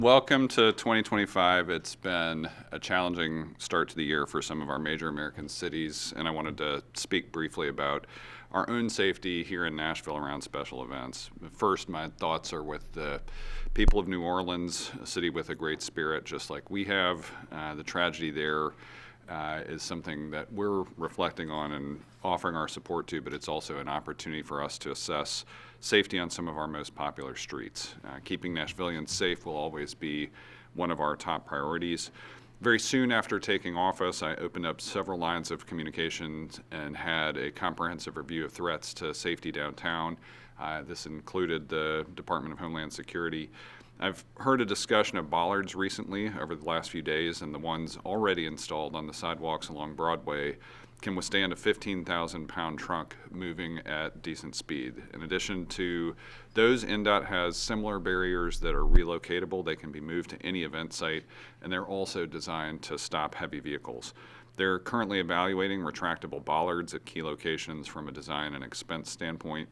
Welcome to 2025. It's been a challenging start to the year for some of our major American cities, and I wanted to speak briefly about our own safety here in Nashville around special events. First, my thoughts are with the people of New Orleans, a city with a great spirit, just like we have. The tragedy there is something that we're reflecting on and offering our support to, but it's also an opportunity for us to assess safety on some of our most popular streets. Keeping Nashvillians safe will always be one of our top priorities. Very soon after taking office, I opened up several lines of communication and had a comprehensive review of threats to safety downtown. This included the Department of Homeland Security. I've heard a discussion of bollards recently over the last few days, and the ones already installed on the sidewalks along Broadway can withstand a 15,000-pound trunk moving at decent speed. In addition to those, NDOT has similar barriers that are relocatable. They can be moved to any event site, and they're also designed to stop heavy vehicles. They're currently evaluating retractable bollards at key locations from a design and expense standpoint.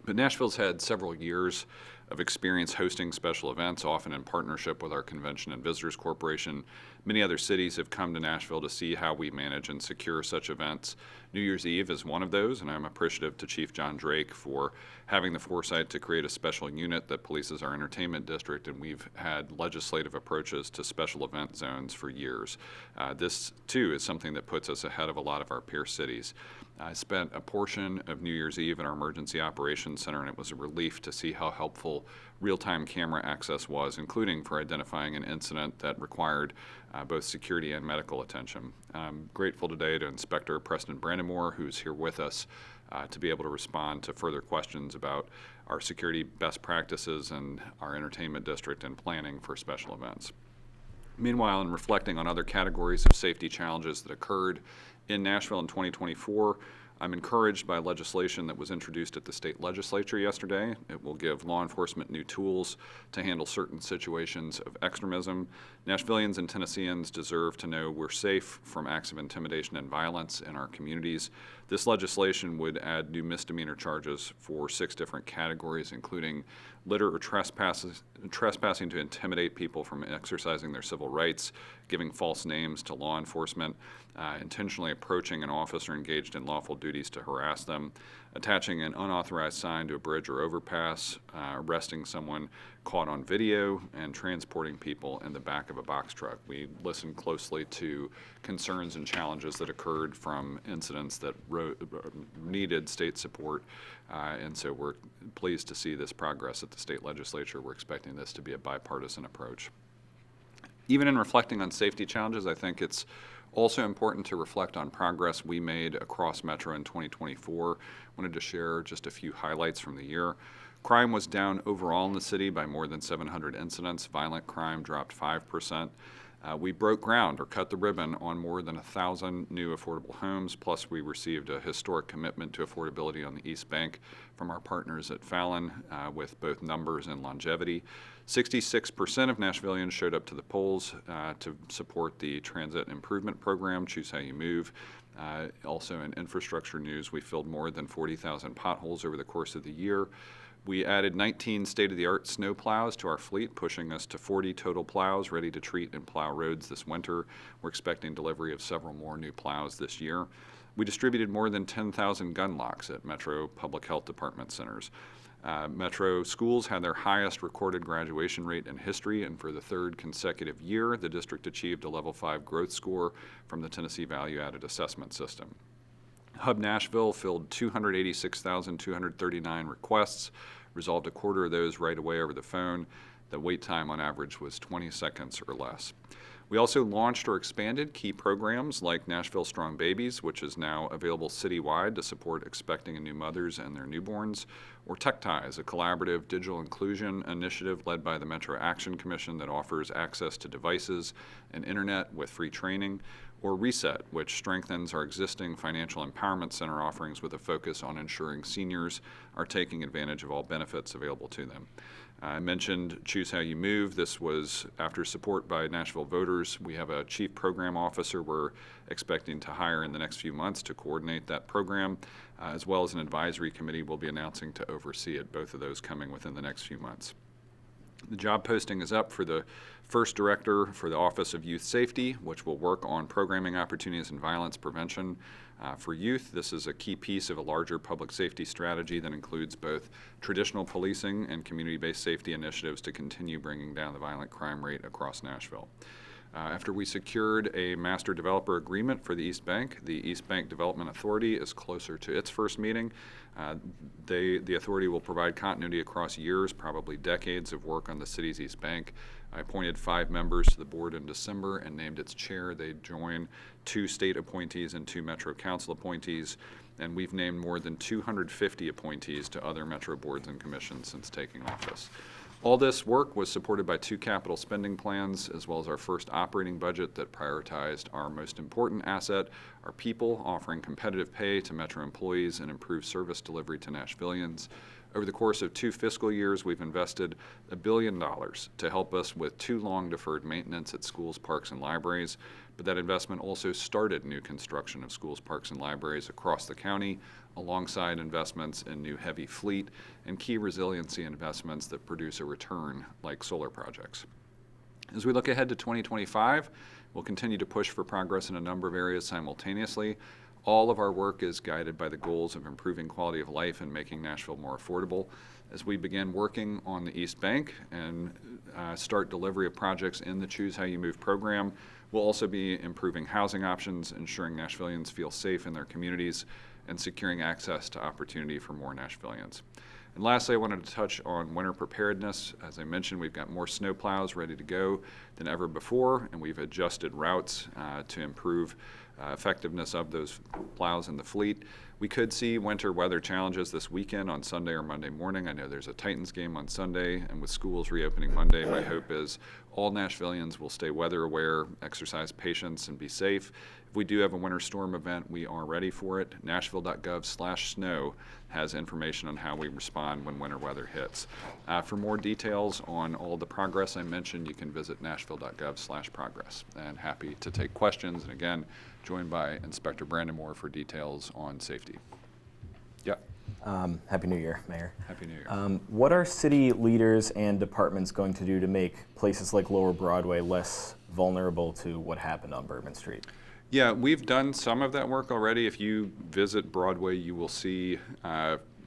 But Nashville's had several years of experience hosting special events, often in partnership with our Convention and Visitors Corporation. Many other cities have come to Nashville to see how we manage and secure such events. New Year's Eve is one of those, and I'm appreciative to Chief John Drake for having the foresight to create a special unit that polices our entertainment district, and we've had legislative approaches to special event zones for years. This, too, is something that puts us ahead of a lot of our peer cities. I spent a portion of New Year's Eve in our Emergency Operations Center, and it was a relief to see how helpful real-time camera access was, including for identifying an incident that required both security and medical attention. I'm grateful today to Inspector Preston Brandamore, who's here with us, to be able to respond to further questions about our security best practices and our entertainment district and planning for special events. Meanwhile, in reflecting on other categories of safety challenges that occurred in Nashville in 2024, I'm encouraged by legislation that was introduced at the state legislature yesterday. It will give law enforcement new tools to handle certain situations of extremism. Nashvillians and Tennesseans deserve to know we're safe from acts of intimidation and violence in our communities. This legislation would add new misdemeanor charges for 6 different categories, including litter or trespassing to intimidate people from exercising their civil rights, giving false names to law enforcement, intentionally approaching an officer engaged in lawful duties to harass them, attaching an unauthorized sign to a bridge or overpass, arresting someone caught on video, and transporting people in the back of a box truck. We listened closely to concerns and challenges that occurred from incidents that needed state support, and so we're pleased to see this progress at the state legislature. We're expecting this to be a bipartisan approach. Even in reflecting on safety challenges, I think it's also important to reflect on progress we made across Metro in 2024. I wanted to share just a few highlights from the year. Crime was down overall in the city by more than 700 incidents. Violent crime dropped 5%. We broke ground or cut the ribbon on more than 1,000 new affordable homes, plus we received a historic commitment to affordability on the East Bank from our partners at Fallon with both numbers and longevity. 66% of Nashvillians showed up to the polls to support the transit improvement program, Choose How You Move. Also in infrastructure news, we filled more than 40,000 potholes over the course of the year. We added 19 state-of-the-art snow plows to our fleet, pushing us to 40 total plows ready to treat and plow roads this winter. We're expecting delivery of several more new plows this year. We distributed more than 10,000 gun locks at Metro Public Health Department centers. Metro schools had their highest recorded graduation rate in history, and for the 3rd consecutive year, the district achieved a Level 5 growth score from the Tennessee Value Added Assessment System. Hub Nashville filled 286,239 requests, resolved a quarter of those right away over the phone. The wait time on average was 20 seconds or less. We also launched or expanded key programs like Nashville Strong Babies, which is now available citywide to support expecting and new mothers and their newborns, or Tech Ties, a collaborative digital inclusion initiative led by the Metro Action Commission that offers access to devices and internet with free training, or Reset, which strengthens our existing financial empowerment center offerings with a focus on ensuring seniors are taking advantage of all benefits available to them. I mentioned Choose How You Move. This was after support by Nashville voters. We have a chief program officer we're expecting to hire in the next few months to coordinate that program, as well as an advisory committee we'll be announcing to oversee it, both of those coming within the next few months. The job posting is up for the first director for the Office of Youth Safety, which will work on programming opportunities and violence prevention for youth. This is a key piece of a larger public safety strategy that includes both traditional policing and community-based safety initiatives to continue bringing down the violent crime rate across Nashville. After we secured a master developer agreement for the East Bank Development Authority is closer to its first meeting. The authority will provide continuity across years, probably decades of work on the city's East Bank. I appointed 5 members to the board in December and named its chair. They join 2 state appointees and 2 Metro Council appointees, and we've named more than 250 appointees to other Metro boards and commissions since taking office. All this work was supported by 2 capital spending plans, as well as our first operating budget that prioritized our most important asset, our people, offering competitive pay to Metro employees and improved service delivery to Nashvillians. Over the course of 2 fiscal years, we've invested $1 billion to help us with 2 long deferred maintenance at schools, parks, and libraries. But that investment also started new construction of schools, parks, and libraries across the county, alongside investments in new heavy fleet and key resiliency investments that produce a return, like solar projects. As we look ahead to 2025, we'll continue to push for progress in a number of areas simultaneously. All of our work is guided by the goals of improving quality of life and making Nashville more affordable. As we begin working on the East Bank and start delivery of projects in the Choose How You Move program, we'll also be improving housing options, ensuring Nashvillians feel safe in their communities, and securing access to opportunity for more Nashvillians. And lastly, I wanted to touch on winter preparedness. As I mentioned, we've got more snowplows ready to go than ever before, and we've adjusted routes to improve effectiveness of those plows in the fleet. We could see winter weather challenges this weekend on Sunday or Monday morning. I know there's a Titans game on Sunday, and with schools reopening Monday, my hope is all Nashvillians will stay weather aware, exercise patience, and be safe. If we do have a winter storm event, we are ready for it. Nashville.gov/snow has information on how we respond when winter weather hits. For more details on all the progress I mentioned, you can visit nashville.gov/progress. And happy to take questions. And again, joined by Inspector Brandon Moore for details on safety. Yeah. Happy New Year, Mayor. Happy New Year. What are city leaders and departments going to do to make places like Lower Broadway less vulnerable to what happened on Bourbon Street? Yeah, we've done some of that work already. If you visit Broadway, you will see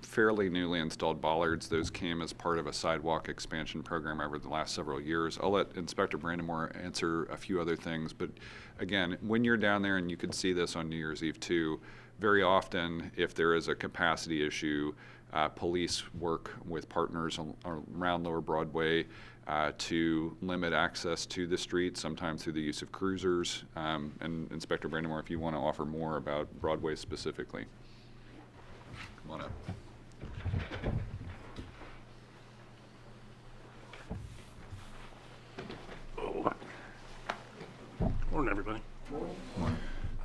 fairly newly installed bollards. Those came as part of a sidewalk expansion program over the last several years. I'll let Inspector Brandon Moore answer a few other things, but again, when you're down there, and you could see this on New Year's Eve too, very often if there is a capacity issue, police work with partners around Lower Broadway to limit access to the street, sometimes through the use of cruisers. And Inspector Brandon Moore, if you want to offer more about Broadway specifically. Come on up. Morning, everybody.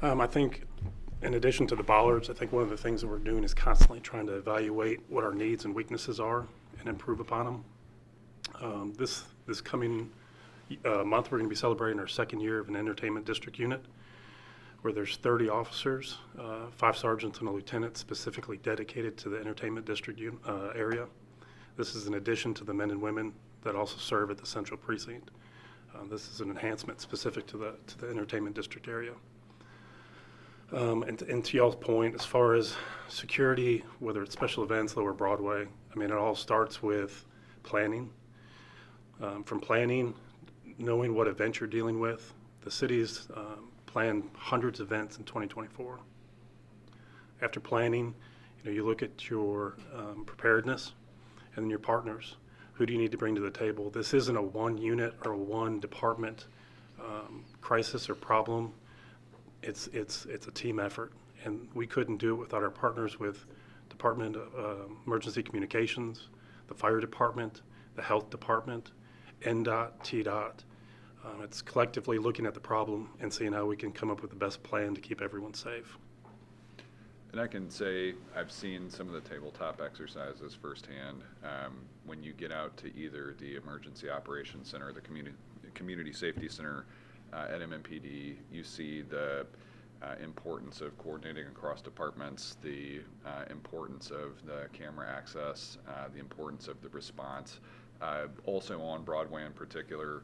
I think in addition to the bollards, I think one of the things that we're doing is constantly trying to evaluate what our needs and weaknesses are and improve upon them. This coming month, we're going to be celebrating our 2nd year of an entertainment district unit, where there's 30 officers, 5 sergeants and a lieutenant specifically dedicated to the entertainment district area. This is in addition to the men and women that also serve at the central precinct. This is an enhancement specific to the entertainment district area. And to y'all's point, as far as security, whether it's special events, Lower Broadway, I mean, it all starts with planning. From planning, knowing what event you're dealing with. The city's planned hundreds of events in 2024. After planning, you look at your preparedness and then your partners. Who do you need to bring to the table? This isn't a one unit or one department crisis or problem. It's a team effort, and we couldn't do it without our partners with Department of Emergency Communications, the Fire Department, the Health Department, NDOT, TDOT. It's collectively looking at the problem and seeing how we can come up with the best plan to keep everyone safe. And I can say I've seen some of the tabletop exercises firsthand. When you get out to either the Emergency Operations Center or the Community Safety Center at MMPD, you see the importance of coordinating across departments, the importance of the camera access, the importance of the response. Also on Broadway in particular,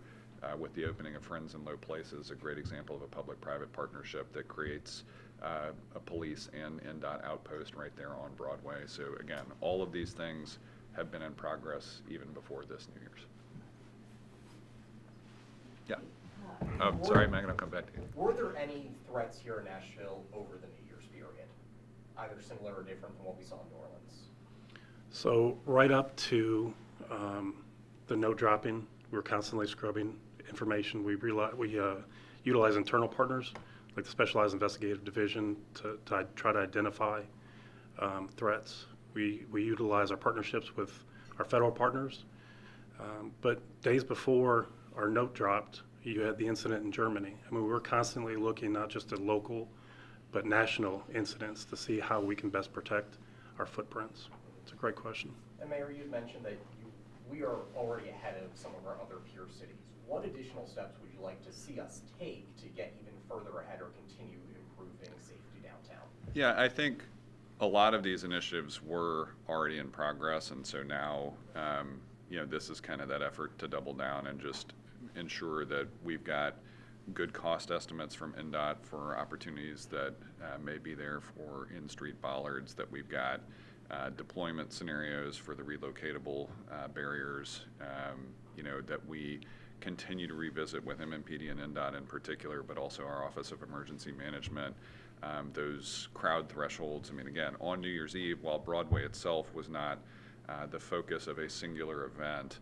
with the opening of Friends in Low Places, a great example of a public-private partnership that creates a police and NDOT outpost right there on Broadway. So again, all of these things have been in progress even before this New Year's. Yeah. Sorry, Megan, I'll come back to you. Were there any threats here in Nashville over the New Year's period, either similar or different from what we saw in New Orleans? So right up to the note dropping, we're constantly scrubbing information. We utilize internal partners like the Specialized Investigative Division to try to identify threats. We utilize our partnerships with our federal partners. But days before our note dropped, you had the incident in Germany. I mean, we were constantly looking not just at local, but national incidents to see how we can best protect our footprints. It's a great question. And Mayor, you mentioned that we are already ahead of some of our other peer cities. What additional steps would you like to see us take to get even further ahead or continue improving safety downtown? Yeah, I think a lot of these initiatives were already in progress, and so now, this is kind of that effort to double down and just ensure that we've got good cost estimates from NDOT for opportunities that may be there for in-street bollards, that we've got deployment scenarios for the relocatable barriers, that we continue to revisit with MMPD and NDOT in particular, but also our Office of Emergency Management, those crowd thresholds. I mean, again, on New Year's Eve, while Broadway itself was not the focus of a singular event,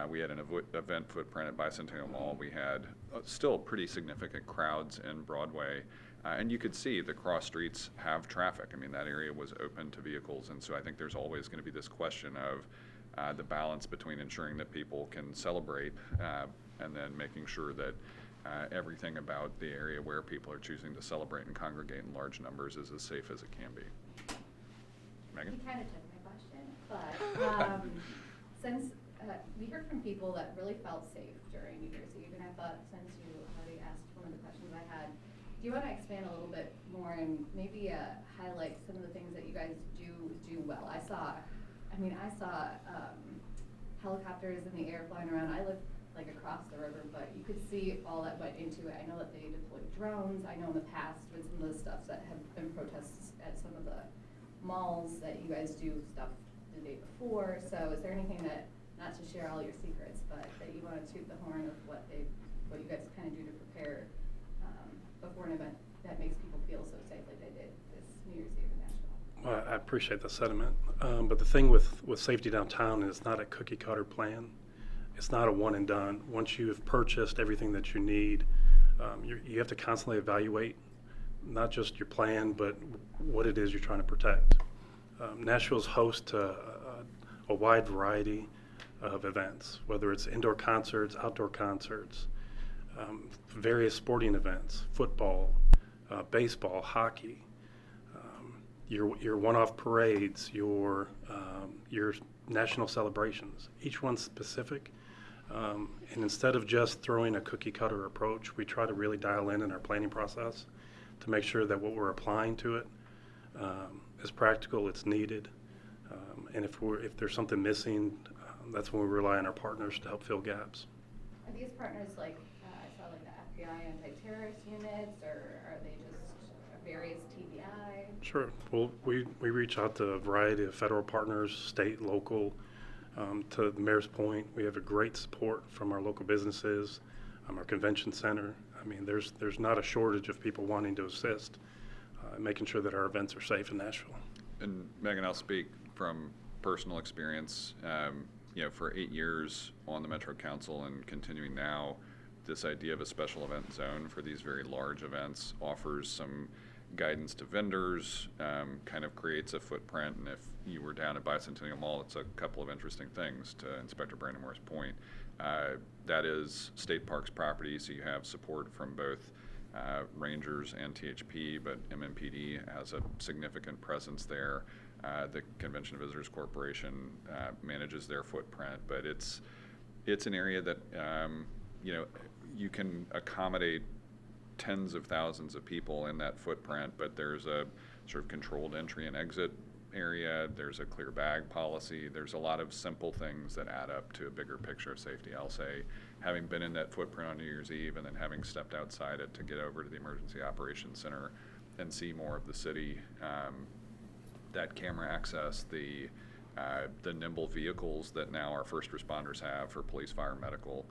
we had an event footprint at Bicentennial Mall. We had still pretty significant crowds in Broadway. And you could see the cross streets have traffic. I mean, that area was open to vehicles. And so I think there's always going to be this question of the balance between ensuring that people can celebrate and then making sure that everything about the area where people are choosing to celebrate and congregate in large numbers is as safe as it can be. Megan? You kind of took my question, but since we heard from people that really felt safe during New Year's Eve, and I thought since you already asked one of the questions I had, do you want to expand a little bit more and maybe highlight some of the things that you guys do well? I saw helicopters in the air flying around. I live like across the river, but you could see all that went into it. I know that they deployed drones. I know in the past with some of the stuff that have been protests at some of the malls that you guys do stuff the day before. So is there anything that, not to share all your secrets, but that you want to toot the horn of what you guys kind of do to prepare before an event that makes people feel so safe like they did this New Year's Eve in Nashville? Well, I appreciate the sentiment. But the thing with safety downtown is not a cookie cutter plan. It's not a one and done. Once you have purchased everything that you need, you have to constantly evaluate not just your plan, but what it is you're trying to protect. Nashville's host to a wide variety of events, whether it's indoor concerts, outdoor concerts, various sporting events, football, baseball, hockey, your one-off parades, your national celebrations, each one's specific. And instead of just throwing a cookie cutter approach, we try to really dial in our planning process to make sure that what we're applying to it is practical, it's needed. And if there's something missing, that's when we rely on our partners to help fill gaps. Are these partners like, I saw like the FBI anti-terrorist units, or are they just various TBI? Sure. Well, we reach out to a variety of federal partners, state, local. To the mayor's point, we have a great support from our local businesses, our convention center. I mean, there's not a shortage of people wanting to assist in making sure that our events are safe in Nashville. And Megan, I'll speak from personal experience. For 8 years on the Metro Council and continuing now, this idea of a special event zone for these very large events offers some guidance to vendors, kind of creates a footprint. And if you were down at Bicentennial Mall, it's a couple of interesting things to Inspector Brandonmore's point. That is state parks property, so you have support from both Rangers and THP, but MMPD has a significant presence there. The Convention and Visitors Corporation manages their footprint, but it's an area that you can accommodate tens of thousands of people in that footprint, but there's a sort of controlled entry and exit area. There's a clear bag policy. There's a lot of simple things that add up to a bigger picture of safety. I'll say, having been in that footprint on New Year's Eve and then having stepped outside it to get over to the Emergency Operations Center and see more of the city, that camera access, the nimble vehicles that now our first responders have for police, fire, medical,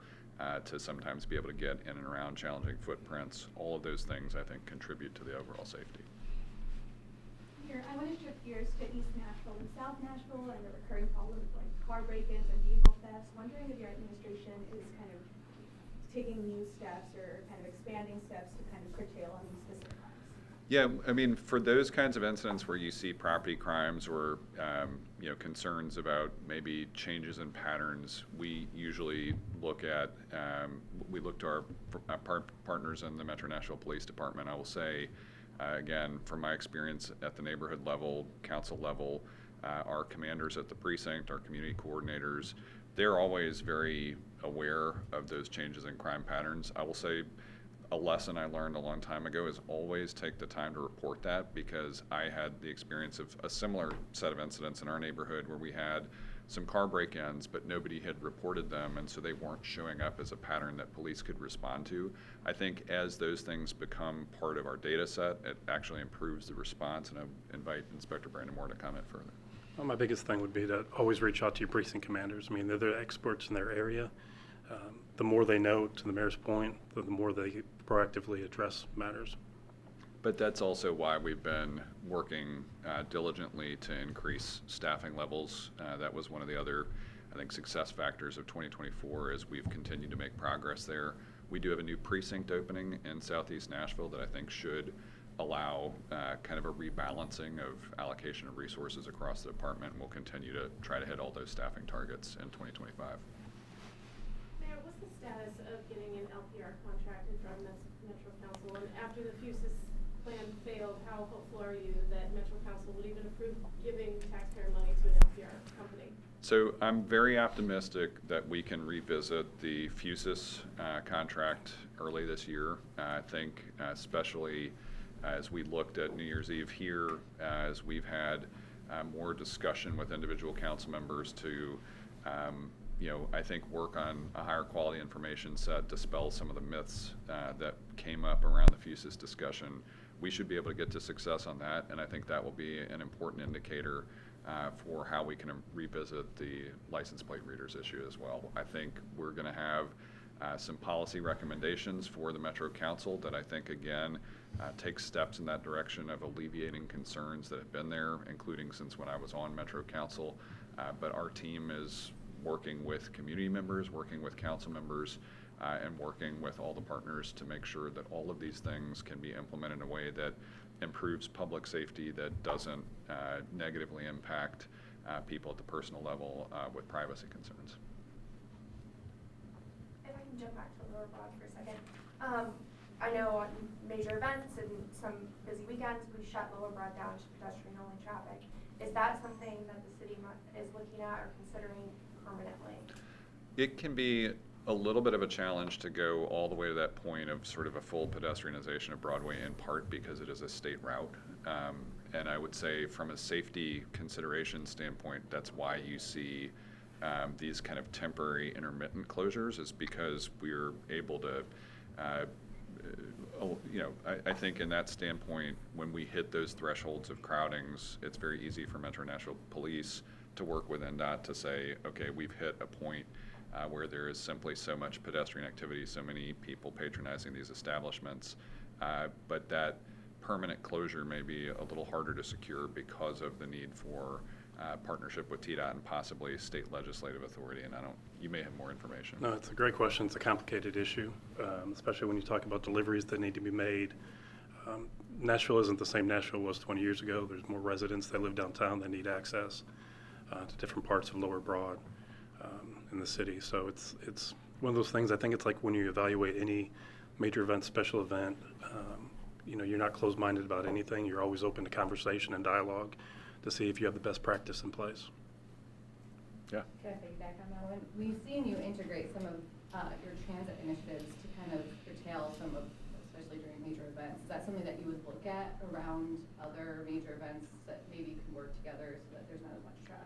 to sometimes be able to get in and around challenging footprints, all of those things I think contribute to the overall safety. Here, I want to shift gears to East Nashville and South Nashville and the recurring problems like car break-ins and vehicle thefts. Wondering if your administration is kind of taking new steps or kind of expanding steps to kind of curtail on these specific crimes. Yeah, I mean, for those kinds of incidents where you see property crimes or concerns about maybe changes in patterns, we usually look at to our partners in the Metro Nashville Police Department. I will say, again, from my experience at the neighborhood level, council level, our commanders at the precinct, our community coordinators, they're always very aware of those changes in crime patterns. I will say a lesson I learned a long time ago is always take the time to report that, because I had the experience of a similar set of incidents in our neighborhood where we had some car break-ins, but nobody had reported them, and so they weren't showing up as a pattern that police could respond to. I think as those things become part of our data set, it actually improves the response, and I invite Inspector Brandon Moore to comment further. Well, my biggest thing would be to always reach out to your precinct commanders. I mean, they're the experts in their area. The more they know, to the mayor's point, the more they proactively address matters. But that's also why we've been working diligently to increase staffing levels. That was one of the other, I think, success factors of 2024 as we've continued to make progress there. We do have a new precinct opening in Southeast Nashville that I think should allow kind of a rebalancing of allocation of resources across the department, and we'll continue to try to hit all those staffing targets in 2025. Mayor, what's the status of getting an LPR contract in front of Metro Council? And after the FUSIS plan failed, how hopeful are you that Metro Council would even approve giving taxpayer money to an LPR company? So I'm very optimistic that we can revisit the FUSIS contract early this year. I think especially as we looked at New Year's Eve here, as we've had more discussion with individual council members to I think work on a higher quality information set, dispel some of the myths that came up around the FUSIS discussion. We should be able to get to success on that, and I think that will be an important indicator for how we can revisit the license plate readers issue as well. I think we're going to have some policy recommendations for the Metro Council that I think, again, take steps in that direction of alleviating concerns that have been there, including since when I was on Metro Council. But our team is working with community members, working with council members, and working with all the partners to make sure that all of these things can be implemented in a way that improves public safety, that doesn't negatively impact people at the personal level with privacy concerns. If I can jump back to Lower Broad for a second. I know on major events and some busy weekends, we shut Lower Broad down to pedestrian-only traffic. Is that something that the city is looking at or considering permanently? It can be a little bit of a challenge to go all the way to that point of sort of a full pedestrianization of Broadway, in part because it is a state route. And I would say from a safety consideration standpoint, that's why you see these kind of temporary intermittent closures, is because we're able to I think in that standpoint, when we hit those thresholds of crowdings, it's very easy for Metro Nashville Police to work with NDOT to say, okay, we've hit a point where there is simply so much pedestrian activity, so many people patronizing these establishments, but that permanent closure may be a little harder to secure because of the need for partnership with TDOT and possibly state legislative authority. And you may have more information. No, it's a great question. It's a complicated issue, especially when you talk about deliveries that need to be made. Nashville isn't the same Nashville was 20 years ago. There's more residents that live downtown that need access to different parts of Lower Broad in the city. So it's one of those things. I think it's like when you evaluate any major event, special event, you're not closed-minded about anything. You're always open to conversation and dialogue to see if you have the best practice in place. Yeah. Can I piggyback on that one? We've seen you integrate some of your transit initiatives to kind of curtail some of, especially during major events. Is that something that you would look at around other major events that maybe can work together so that there's not as much traffic?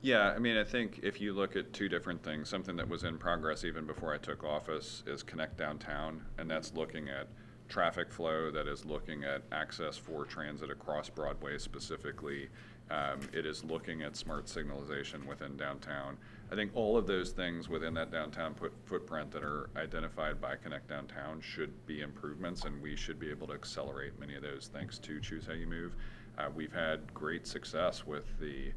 Yeah, I mean, I think if you look at two different things, something that was in progress even before I took office is Connect Downtown, and that's looking at traffic flow, that is looking at access for transit across Broadway specifically. It is looking at smart signalization within downtown. I think all of those things within that downtown footprint that are identified by Connect Downtown should be improvements, and we should be able to accelerate many of those thanks to Choose How You Move. We've had great success with the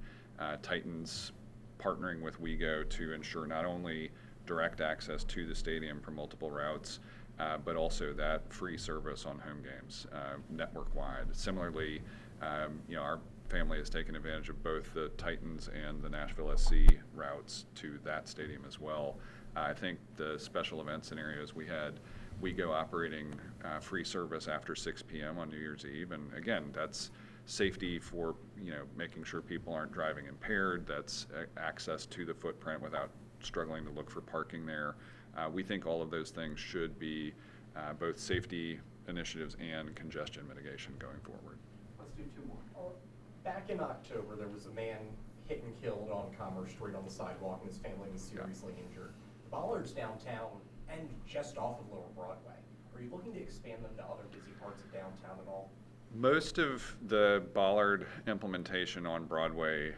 Titans partnering with WeGo to ensure not only direct access to the stadium for multiple routes, but also that free service on home games, network-wide. Similarly, our family has taken advantage of both the Titans and the Nashville SC routes to that stadium as well. I think the special event scenarios we had WeGo operating free service after 6 p.m. on New Year's Eve, and again, that's safety for making sure people aren't driving impaired. That's access to the footprint without struggling to look for parking there. We think all of those things should be both safety initiatives and congestion mitigation going forward. Let's do two more. Back in October, there was a man hit and killed on Commerce Street on the sidewalk, and his family was seriously injured. Bollards downtown and just off of Lower Broadway. Are you looking to expand them to other busy parts of downtown at all? Most of the bollard implementation on Broadway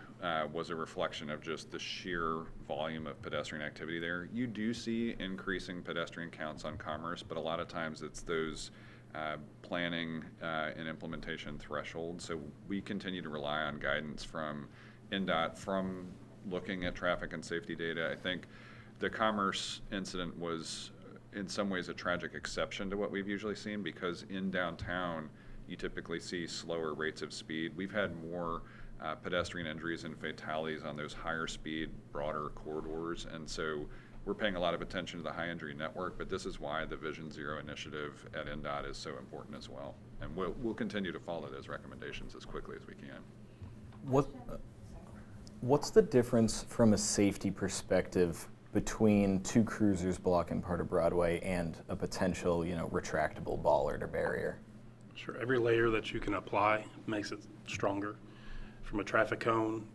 was a reflection of just the sheer volume of pedestrian activity there. You do see increasing pedestrian counts on Commerce, but a lot of times it's those planning and implementation thresholds. So we continue to rely on guidance from NDOT from looking at traffic and safety data. I think the Commerce incident was in some ways a tragic exception to what we've usually seen, because in downtown you typically see slower rates of speed. We've had more pedestrian injuries and fatalities on those higher speed, broader corridors, and so we're paying a lot of attention to the high injury network, but this is why the Vision Zero initiative at NDOT is so important as well. And we'll continue to follow those recommendations as quickly as we can. What's the difference from a safety perspective between two cruisers blocking part of Broadway and a potential, retractable bollard or barrier? Sure, every layer that you can apply makes it stronger. From a traffic cone,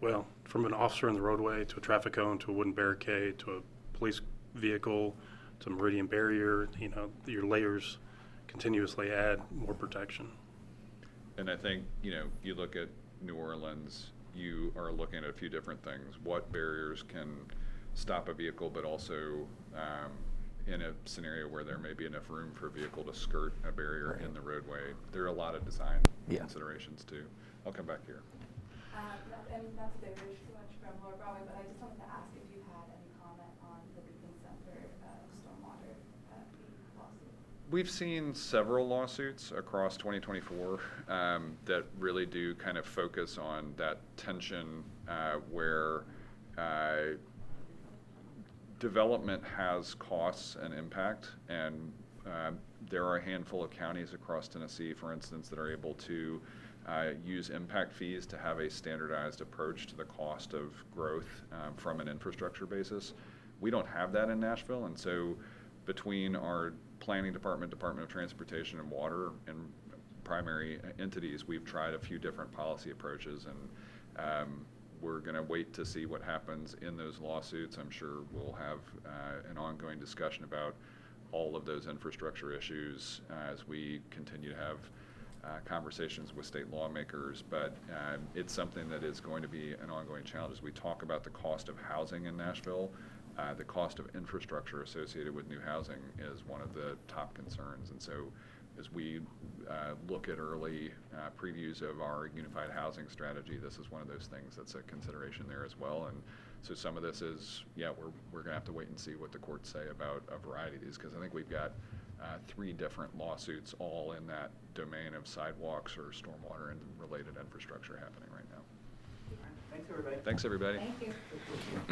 from an officer in the roadway to a traffic cone to a wooden barricade to a police vehicle to a meridian barrier, your layers continuously add more protection. And I think, you look at New Orleans, you are looking at a few different things. What barriers can stop a vehicle, but also in a scenario where there may be enough room for a vehicle to skirt a barrier in the roadway. There are a lot of design considerations too. I'll come back here. And not to diverge too much from Lower Broadway, but I just wanted to ask if you had any comment on the Dickson Center stormwater lawsuit. We've seen several lawsuits across 2024 that really do kind of focus on that tension where development has costs and impact, and there are a handful of counties across Tennessee, for instance, that are able to use impact fees to have a standardized approach to the cost of growth from an infrastructure basis. We don't have that in Nashville, and so between our planning department, Department of Transportation and Water, and primary entities, we've tried a few different policy approaches, and we're going to wait to see what happens in those lawsuits. I'm sure we'll have an ongoing discussion about all of those infrastructure issues as we continue to have conversations with state lawmakers, but it's something that is going to be an ongoing challenge. As we talk about the cost of housing in Nashville, the cost of infrastructure associated with new housing is one of the top concerns. And so as we look at early previews of our unified housing strategy, this is one of those things that's a consideration there as well. And so some of this is, we're gonna have to wait and see what the courts say about a variety of these, because I think we've got 3 different lawsuits all in that domain of sidewalks or stormwater and related infrastructure happening right now. Thanks, everybody. Thanks, everybody. Thank you.